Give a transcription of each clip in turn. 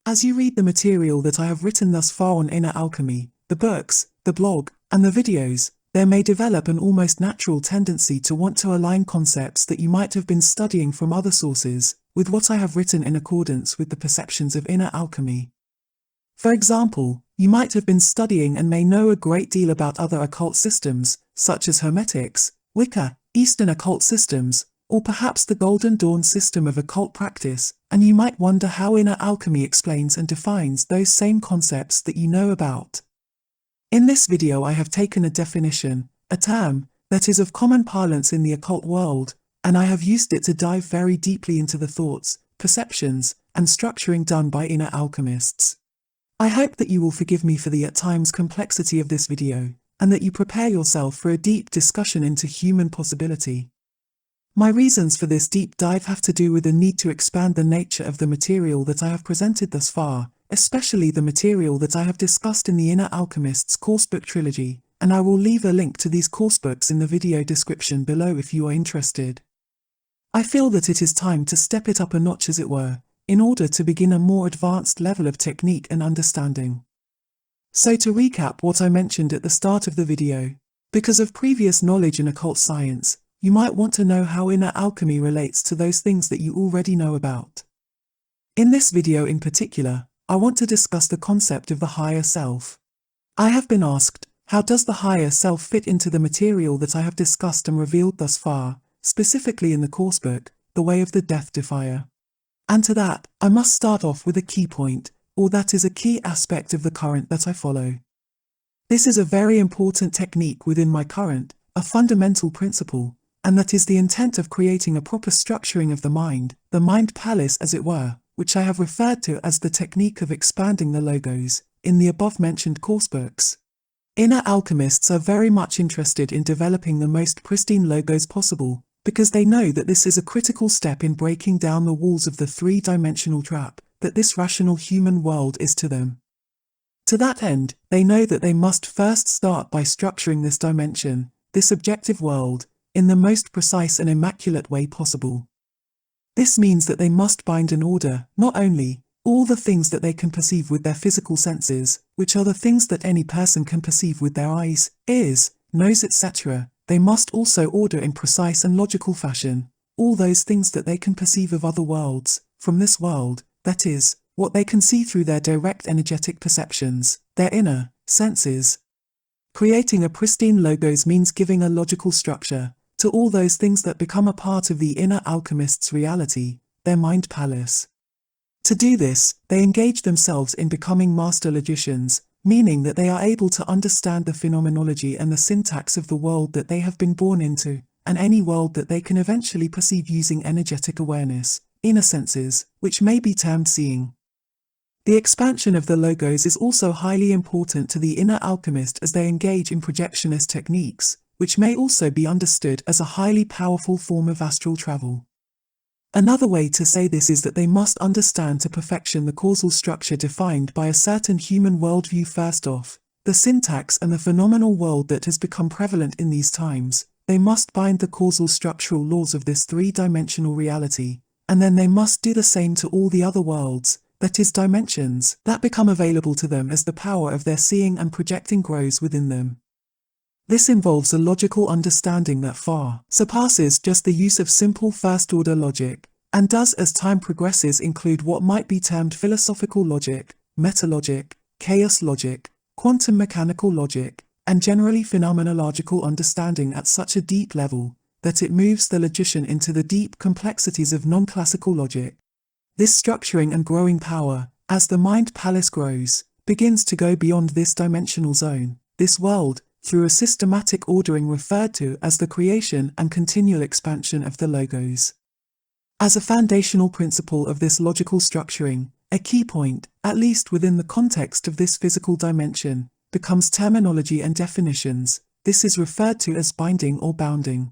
As you read the material that I have written thus far on inner alchemy, the books, the blog, and the videos, there may develop an almost natural tendency to want to align concepts that you might have been studying from other sources with what I have written in accordance with the perceptions of inner alchemy. For example, you might have been studying and may know a great deal about other occult systems, such as Hermetics, Wicca, Eastern occult systems, or perhaps the Golden Dawn system of occult practice, and you might wonder how inner alchemy explains and defines those same concepts that you know about. In this video I have taken a definition, a term, that is of common parlance in the occult world, and I have used it to dive very deeply into the thoughts, perceptions, and structuring done by inner alchemists. I hope that you will forgive me for the at times complexity of this video, and that you prepare yourself for a deep discussion into human possibility. My reasons for this deep dive have to do with the need to expand the nature of the material that I have presented thus far, especially the material that I have discussed in the Inner Alchemist's coursebook trilogy, and I will leave a link to these coursebooks in the video description below if you are interested. I feel that it is time to step it up a notch, as it were, in order to begin a more advanced level of technique and understanding. So to recap what I mentioned at the start of the video, because of previous knowledge in occult science, you might want to know how inner alchemy relates to those things that you already know about. In this video in particular, I want to discuss the concept of the higher self. I have been asked, how does the higher self fit into the material that I have discussed and revealed thus far, specifically in the coursebook, The Way of the Death Defier? And to that, I must start off with a key point, or that is a key aspect of the current that I follow. This is a very important technique within my current, a fundamental principle, and that is the intent of creating a proper structuring of the mind palace as it were, which I have referred to as the technique of expanding the logos, in the above-mentioned coursebooks. Inner alchemists are very much interested in developing the most pristine logos possible, because they know that this is a critical step in breaking down the walls of the three-dimensional trap that this rational human world is to them. To that end, they know that they must first start by structuring this dimension, this objective world, in the most precise and immaculate way possible. This means that they must bind and order, not only all the things that they can perceive with their physical senses, which are the things that any person can perceive with their eyes, ears, nose, etc., they must also order in precise and logical fashion all those things that they can perceive of other worlds, from this world, that is, what they can see through their direct energetic perceptions, their inner senses. Creating a pristine logos means giving a logical structure to all those things that become a part of the inner alchemist's reality, their mind palace. To do this, they engage themselves in becoming master logicians, meaning that they are able to understand the phenomenology and the syntax of the world that they have been born into, and any world that they can eventually perceive using energetic awareness, inner senses, which may be termed seeing. The expansion of the logos is also highly important to the inner alchemist as they engage in projectionist techniques, which may also be understood as a highly powerful form of astral travel. Another way to say this is that they must understand to perfection the causal structure defined by a certain human worldview first off, the syntax and the phenomenal world that has become prevalent in these times. They must bind the causal structural laws of this three-dimensional reality, and then they must do the same to all the other worlds, that is dimensions, that become available to them as the power of their seeing and projecting grows within them. This involves a logical understanding that far surpasses just the use of simple first-order logic, and does as time progresses include what might be termed philosophical logic, metalogic, chaos logic, quantum mechanical logic, and generally phenomenological understanding at such a deep level that it moves the logician into the deep complexities of non-classical logic. This structuring and growing power, as the mind palace grows, begins to go beyond this dimensional zone, this world, through a systematic ordering referred to as the creation and continual expansion of the logos. As a foundational principle of this logical structuring, a key point, at least within the context of this physical dimension, becomes terminology and definitions. This is referred to as binding or bounding.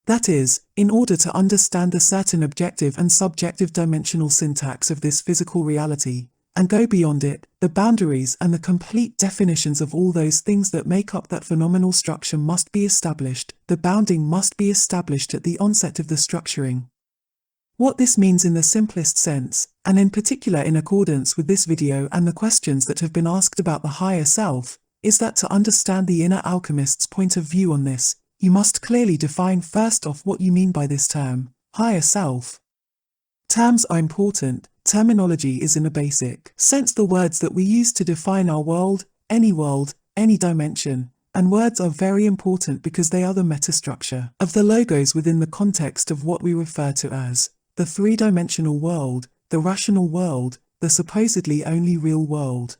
That is, in order to understand the certain objective and subjective dimensional syntax of this physical reality, and go beyond it, the boundaries and the complete definitions of all those things that make up that phenomenal structure must be established. The bounding must be established at the onset of the structuring. What this means in the simplest sense, and in particular in accordance with this video and the questions that have been asked about the higher self, is that to understand the inner alchemist's point of view on this, you must clearly define first off what you mean by this term, higher self. Terms are important. Terminology is in a basic sense the words that we use to define our world, any dimension, and words are very important because they are the metastructure of the logos within the context of what we refer to as the three-dimensional world, the rational world, the supposedly only real world.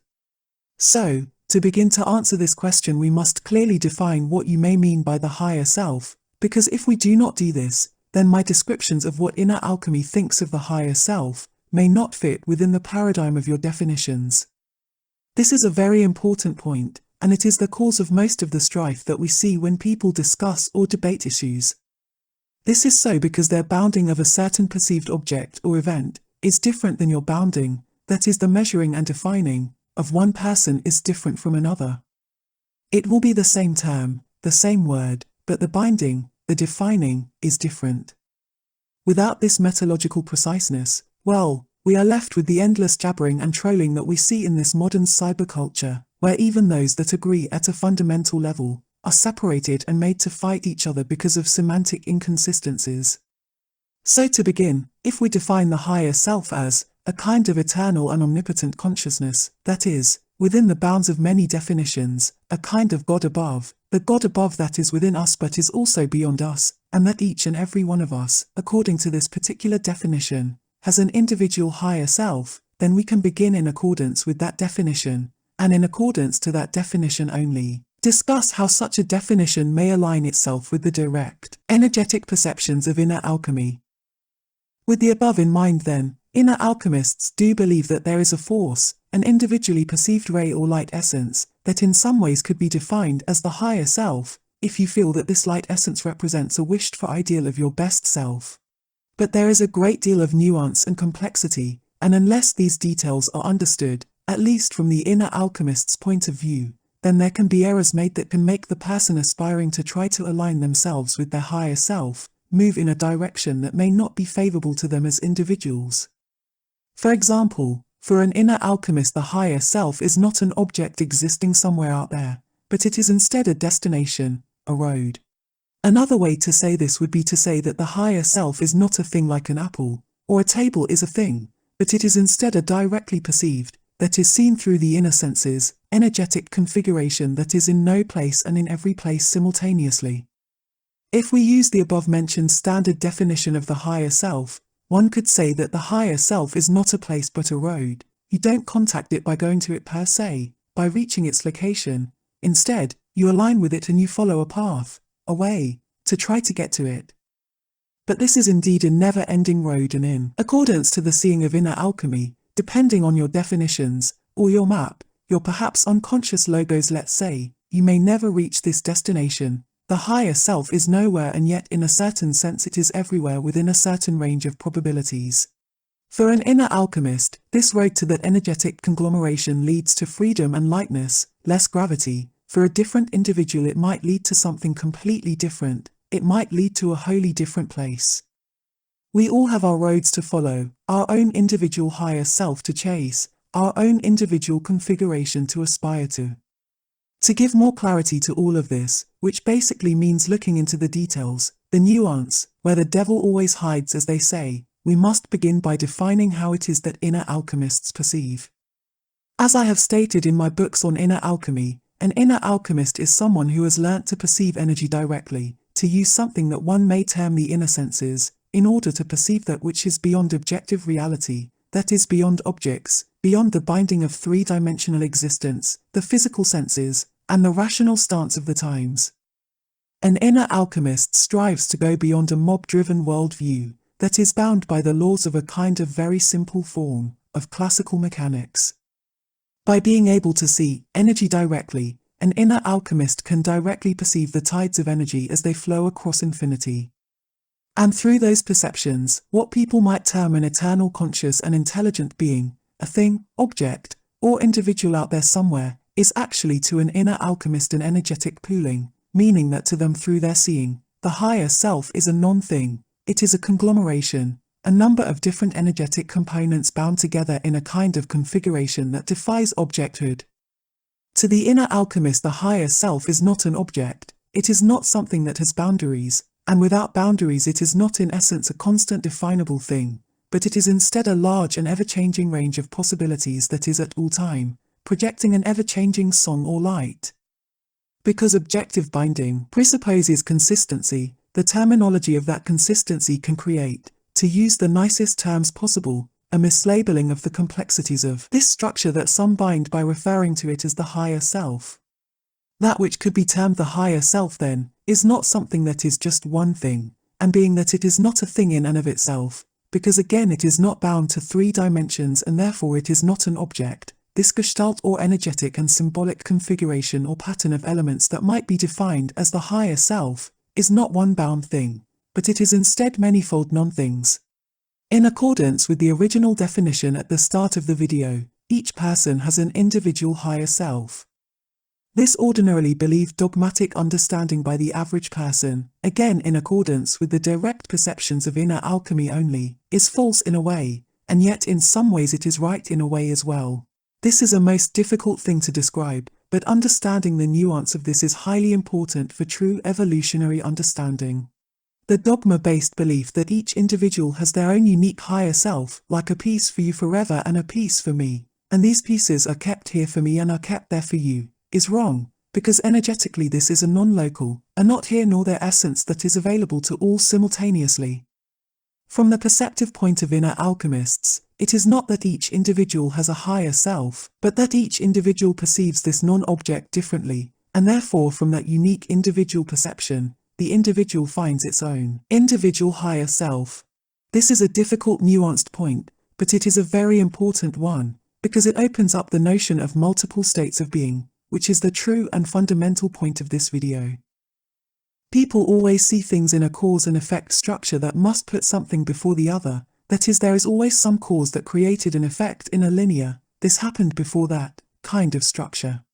So, to begin to answer this question, we must clearly define what you may mean by the higher self, because if we do not do this, then my descriptions of what inner alchemy thinks of the higher self may not fit within the paradigm of your definitions. This is a very important point, and it is the cause of most of the strife that we see when people discuss or debate issues. This is so because their bounding of a certain perceived object or event is different than your bounding, that is the measuring and defining, of one person is different from another. It will be the same term, the same word, but the binding, the defining, is different. Without this metalogical preciseness, well, we are left with the endless jabbering and trolling that we see in this modern cyberculture, where even those that agree at a fundamental level are separated and made to fight each other because of semantic inconsistencies. So to begin, if we define the higher self as a kind of eternal and omnipotent consciousness, that is, within the bounds of many definitions, a kind of God above, the God above that is within us but is also beyond us, and that each and every one of us, according to this particular definition, has an individual higher self, then we can begin in accordance with that definition, and in accordance to that definition only, discuss how such a definition may align itself with the direct, energetic perceptions of inner alchemy. With the above in mind then, inner alchemists do believe that there is a force, an individually perceived ray or light essence, that in some ways could be defined as the higher self, if you feel that this light essence represents a wished-for ideal of your best self. But there is a great deal of nuance and complexity, and unless these details are understood, at least from the inner alchemist's point of view, then there can be errors made that can make the person aspiring to try to align themselves with their higher self move in a direction that may not be favorable to them as individuals. For example, for an inner alchemist, the higher self is not an object existing somewhere out there, but it is instead a destination, a road. Another way to say this would be to say that the higher self is not a thing like an apple, or a table is a thing, but it is instead a directly perceived, that is seen through the inner senses, energetic configuration that is in no place and in every place simultaneously. If we use the above-mentioned standard definition of the higher self, one could say that the higher self is not a place but a road. You don't contact it by going to it per se, by reaching its location. Instead, you align with it and you follow a path, a way, to try to get to it. But this is indeed a never-ending road, and in accordance to the seeing of inner alchemy, depending on your definitions, or your map, your perhaps unconscious logos, let's say, you may never reach this destination. The higher self is nowhere, and yet in a certain sense it is everywhere within a certain range of probabilities. For an inner alchemist, this road to that energetic conglomeration leads to freedom and lightness, less gravity. For a different individual it might lead to something completely different. It might lead to a wholly different place. We all have our roads to follow, our own individual higher self to chase, our own individual configuration to aspire to. To give more clarity to all of this, which basically means looking into the details, the nuance, where the devil always hides as they say, we must begin by defining how it is that inner alchemists perceive. As I have stated in my books on inner alchemy, an inner alchemist is someone who has learnt to perceive energy directly, to use something that one may term the inner senses, in order to perceive that which is beyond objective reality, that is beyond objects, beyond the binding of three-dimensional existence, the physical senses, and the rational stance of the times. An inner alchemist strives to go beyond a mob-driven worldview that is bound by the laws of a kind of very simple form of classical mechanics. By being able to see energy directly, an inner alchemist can directly perceive the tides of energy as they flow across infinity. And through those perceptions, what people might term an eternal conscious and intelligent being, a thing, object, or individual out there somewhere, is actually to an inner alchemist an energetic pooling, meaning that to them through their seeing, the higher self is a non-thing, it is a conglomeration, a number of different energetic components bound together in a kind of configuration that defies objecthood. To the inner alchemist, the higher self is not an object, it is not something that has boundaries, and without boundaries it is not in essence a constant definable thing, but it is instead a large and ever-changing range of possibilities that is at all time, projecting an ever-changing song or light. Because objective binding presupposes consistency, the terminology of that consistency can create, to use the nicest terms possible, a mislabeling of the complexities of this structure that some bind by referring to it as the higher self. That which could be termed the higher self, then, is not something that is just one thing, and being that it is not a thing in and of itself, because again it is not bound to 3 dimensions and therefore it is not an object, this gestalt or energetic and symbolic configuration or pattern of elements that might be defined as the higher self, is not one bound thing, but it is instead manifold non-things. In accordance with the original definition at the start of the video, each person has an individual higher self. This ordinarily believed dogmatic understanding by the average person, again in accordance with the direct perceptions of inner alchemy only, is false in a way, and yet in some ways it is right in a way as well. This is a most difficult thing to describe, but understanding the nuance of this is highly important for true evolutionary understanding. The dogma-based belief that each individual has their own unique higher self, like a piece for you forever and a piece for me, and these pieces are kept here for me and are kept there for you, is wrong, because energetically this is a non-local, a not here nor there essence that is available to all simultaneously. From the perceptive point of inner alchemists, it is not that each individual has a higher self, but that each individual perceives this non-object differently, and therefore from that unique individual perception, the individual finds its own individual higher self. This is a difficult, nuanced point, but it is a very important one, because it opens up the notion of multiple states of being, which is the true and fundamental point of this video. People always see things in a cause and effect structure that must put something before the other, that is, there is always some cause that created an effect in a linear, this happened before that, kind of structure.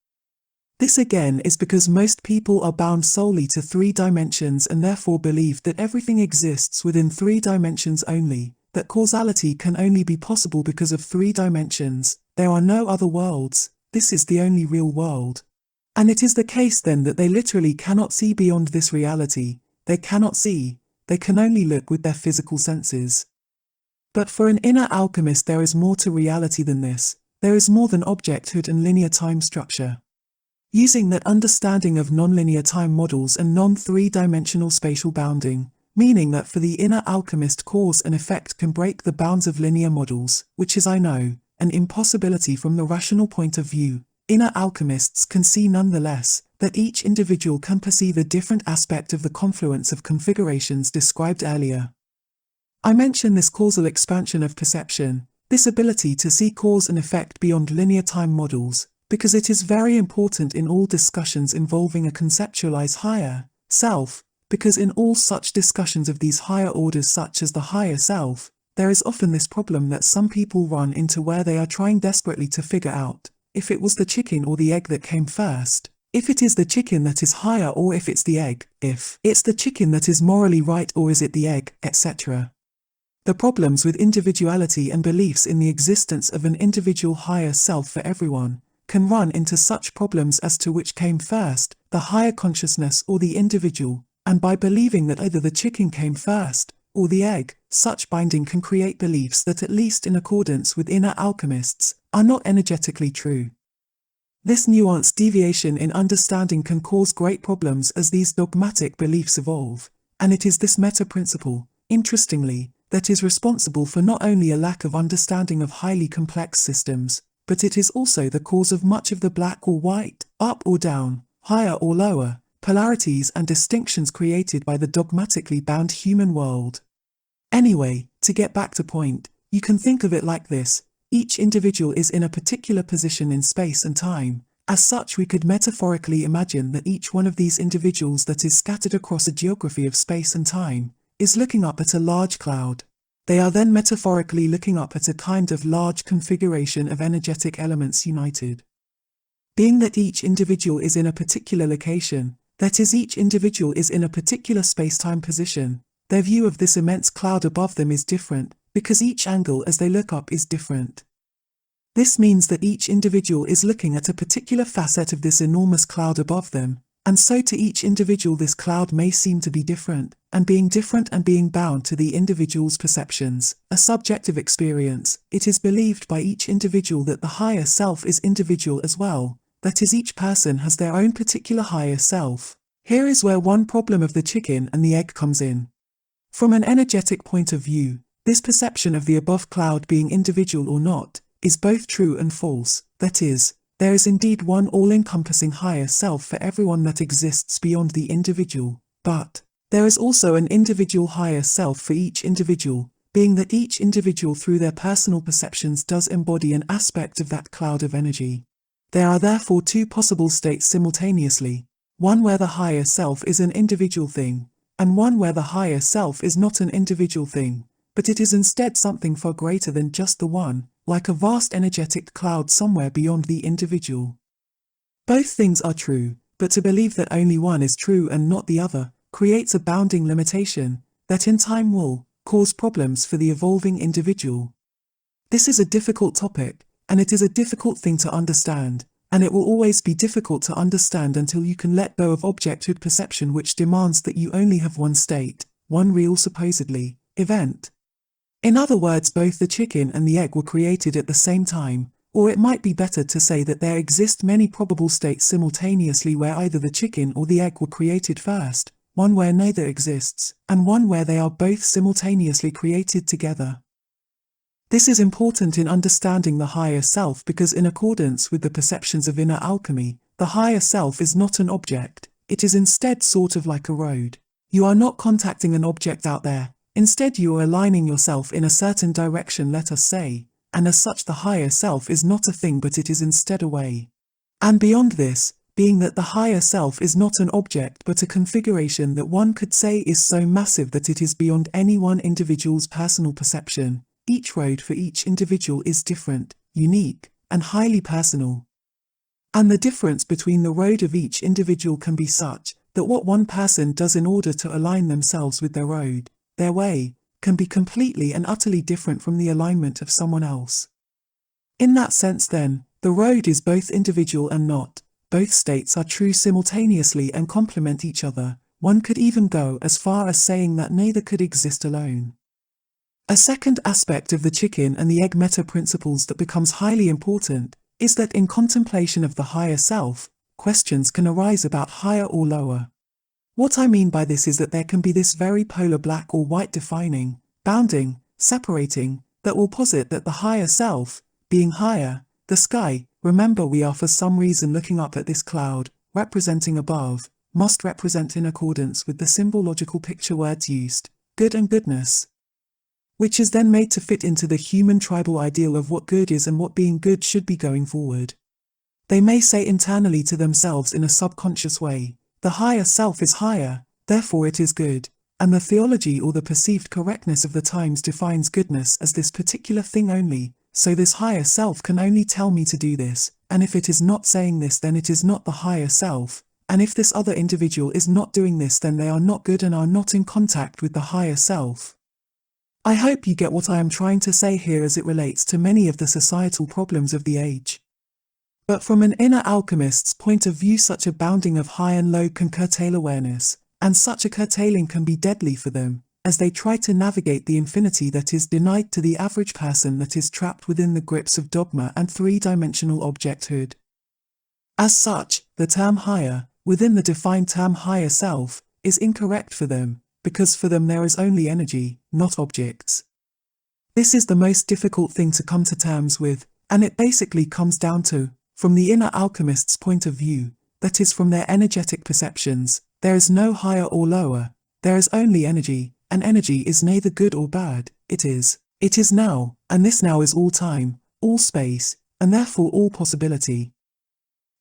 This again is because most people are bound solely to 3 dimensions and therefore believe that everything exists within 3 dimensions only, that causality can only be possible because of 3 dimensions, there are no other worlds, this is the only real world. And it is the case then that they literally cannot see beyond this reality, they cannot see, they can only look with their physical senses. But for an inner alchemist there is more to reality than this, there is more than objecthood and linear time structure. Using that understanding of nonlinear time models and non-3-dimensional spatial bounding, meaning that for the inner alchemist cause and effect can break the bounds of linear models, which is, I know, an impossibility from the rational point of view, inner alchemists can see nonetheless that each individual can perceive a different aspect of the confluence of configurations described earlier. I mention this causal expansion of perception, this ability to see cause and effect beyond linear time models, because it is very important in all discussions involving a conceptualized higher self, because in all such discussions of these higher orders such as the higher self, there is often this problem that some people run into where they are trying desperately to figure out if it was the chicken or the egg that came first, if it is the chicken that is higher or if it's the egg, if it's the chicken that is morally right or is it the egg, etc. The problems with individuality and beliefs in the existence of an individual higher self for everyone can run into such problems as to which came first, the higher consciousness or the individual, and by believing that either the chicken came first or the egg, such binding can create beliefs that, at least in accordance with inner alchemists, are not energetically true. This nuanced deviation in understanding can cause great problems as these dogmatic beliefs evolve, and it is this meta-principle, interestingly, that is responsible for not only a lack of understanding of highly complex systems, but it is also the cause of much of the black or white, up or down, higher or lower, polarities and distinctions created by the dogmatically bound human world. Anyway, to get back to point, you can think of it like this: each individual is in a particular position in space and time. As such, we could metaphorically imagine that each one of these individuals that is scattered across a geography of space and time is looking up at a large cloud. They are then metaphorically looking up at a kind of large configuration of energetic elements united. Being that each individual is in a particular location, that is, each individual is in a particular space-time position, their view of this immense cloud above them is different, because each angle as they look up is different. This means that each individual is looking at a particular facet of this enormous cloud above them, and so to each individual this cloud may seem to be different, and being bound to the individual's perceptions, a subjective experience. It is believed by each individual that the higher self is individual as well, that is, each person has their own particular higher self. Here is where one problem of the chicken and the egg comes in. From an energetic point of view, this perception of the above cloud being individual or not, is both true and false. That is, there is indeed one all-encompassing higher self for everyone that exists beyond the individual, but there is also an individual higher self for each individual, being that each individual through their personal perceptions does embody an aspect of that cloud of energy. There are therefore two possible states simultaneously, one where the higher self is an individual thing, and one where the higher self is not an individual thing, but it is instead something far greater than just the one, like a vast energetic cloud somewhere beyond the individual. Both things are true, but to believe that only one is true and not the other creates a bounding limitation that in time will cause problems for the evolving individual. This is a difficult topic, and it is a difficult thing to understand, and it will always be difficult to understand until you can let go of objecthood perception, which demands that you only have one state, one real supposedly event. In other words, both the chicken and the egg were created at the same time, or it might be better to say that there exist many probable states simultaneously where either the chicken or the egg were created first, one where neither exists, and one where they are both simultaneously created together. This is important in understanding the higher self because in accordance with the perceptions of inner alchemy, the higher self is not an object, it is instead sort of like a road. You are not contacting an object out there. Instead you are aligning yourself in a certain direction, let us say, and as such the higher self is not a thing but it is instead a way. And beyond this, being that the higher self is not an object but a configuration that one could say is so massive that it is beyond any one individual's personal perception, each road for each individual is different, unique, and highly personal. And the difference between the road of each individual can be such that what one person does in order to align themselves with their road, their way, can be completely and utterly different from the alignment of someone else. In that sense then, the road is both individual and not. Both states are true simultaneously and complement each other. One could even go as far as saying that neither could exist alone. A second aspect of the chicken and the egg meta-principles that becomes highly important is that in contemplation of the higher self, questions can arise about higher or lower. What I mean by this is that there can be this very polar black or white defining, bounding, separating, that will posit that the higher self, being higher, the sky, remember we are for some reason looking up at this cloud, representing above, must represent in accordance with the symbological picture words used, good and goodness, which is then made to fit into the human tribal ideal of what good is and what being good should be going forward. They may say internally to themselves in a subconscious way, the higher self is higher, therefore it is good, and the theology or the perceived correctness of the times defines goodness as this particular thing only, so this higher self can only tell me to do this, and if it is not saying this then it is not the higher self, and if this other individual is not doing this then they are not good and are not in contact with the higher self. I hope you get what I am trying to say here as it relates to many of the societal problems of the age. But from an inner alchemist's point of view, such a bounding of high and low can curtail awareness, and such a curtailing can be deadly for them, as they try to navigate the infinity that is denied to the average person that is trapped within the grips of dogma and three-dimensional objecthood. As such, the term higher, within the defined term higher self, is incorrect for them, because for them there is only energy, not objects. This is the most difficult thing to come to terms with, and it basically comes down to, from the inner alchemist's point of view, that is from their energetic perceptions, there is no higher or lower, there is only energy, and energy is neither good or bad, it is now, and this now is all time, all space, and therefore all possibility.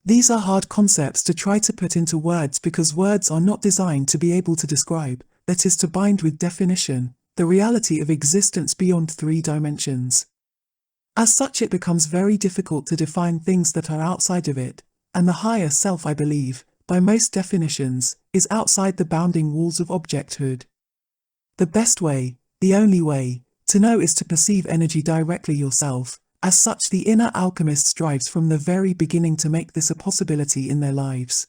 These are hard concepts to try to put into words because words are not designed to be able to describe, that is to bind with definition, the reality of existence beyond 3 dimensions. As such it becomes very difficult to define things that are outside of it, and the higher self, I believe, by most definitions, is outside the bounding walls of objecthood. The best way, the only way, To know is to perceive energy directly yourself. As such, the inner alchemist strives from the very beginning to make this a possibility in their lives.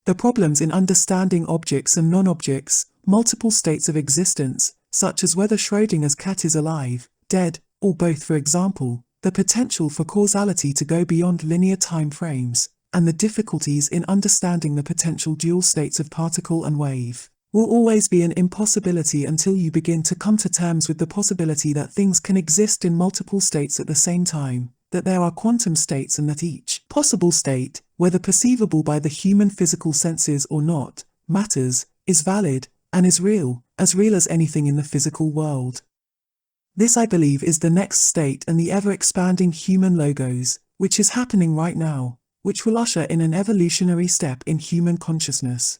The problems in understanding objects and non-objects, multiple states of existence, such as whether Schrödinger's cat is alive, dead, or both, for example, the potential for causality to go beyond linear time frames, and the difficulties in understanding the potential dual states of particle and wave, will always be an impossibility until you begin to come to terms with the possibility that things can exist in multiple states at the same time, that there are quantum states, and that each possible state, whether perceivable by the human physical senses or not, matters, is valid, and is real as anything in the physical world. This, I believe, is the next state and the ever-expanding human logos, which is happening right now, which will usher in an evolutionary step in human consciousness.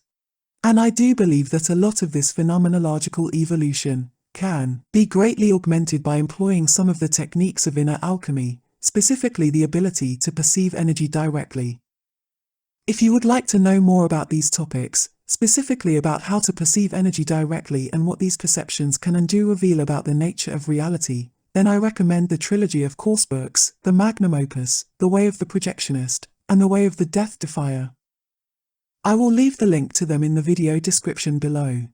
And I do believe that a lot of this phenomenological evolution can be greatly augmented by employing some of the techniques of inner alchemy, specifically the ability to perceive energy directly. If you would like to know more about these topics, specifically about how to perceive energy directly and what these perceptions can and do reveal about the nature of reality, then I recommend the trilogy of course books, the Magnum Opus, The Way of the Projectionist, and The Way of the Death Defier. I will leave the link to them in the video description below.